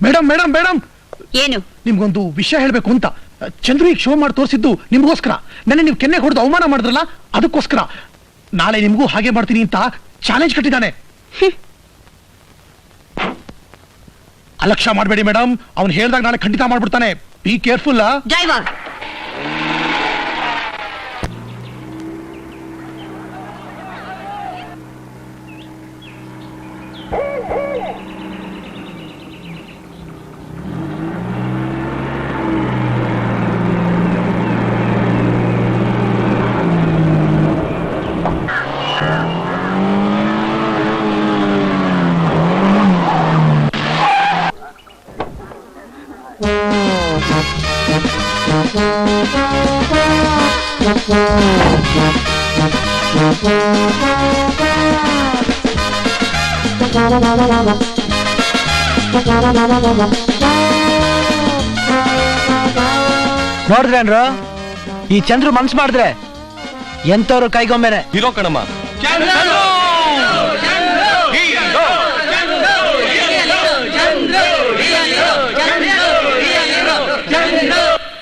Madam madam madam ಏನು? ನಿಮ್ಗೊಂದು ವಿಷಯ ಹೇಳ್ಬೇಕು ಅಂತ. ಚಂದ್ರು ಈಗ ಶೋ ಮಾಡಿ ತೋರಿಸಿದ್ದು ನಿಮ್ಗೋಸ್ಕರ. ನೆನ್ನೆ ನೀವು ಕೆನ್ನೆ ಹೊಡೆದು ಅವಮಾನ ಮಾಡಿದ್ರಲ್ಲ, ಅದಕ್ಕೋಸ್ಕರ. ನಾಳೆ ನಿಮ್ಗೂ ಹಾಗೆ ಮಾಡ್ತೀನಿ ಅಂತ ಚಾಲೆಂಜ್ ಕಟ್ಟಿದ್ದಾನೆ. ಅಲಕ್ಷ್ಯ ಮಾಡಬೇಡಿ ಮೇಡಮ್, ಅವ್ನು ಹೇಳ್ದಾಗ ನಾಳೆ ಖಂಡಿತ ಮಾಡ್ಬಿಡ್ತಾನೆ. Be careful. ಡ್ರೈವರ್, ನೋಡಿದ್ರೇನ್ರು, ಈ ಚಂದ್ರು ಮನ್ಸು ಮಾಡಿದ್ರೆ ಎಂತವ್ರು ಕೈಗೊಮ್ಮೆನೆ. ಹೀರೋ ಕಣಮ್ಮ.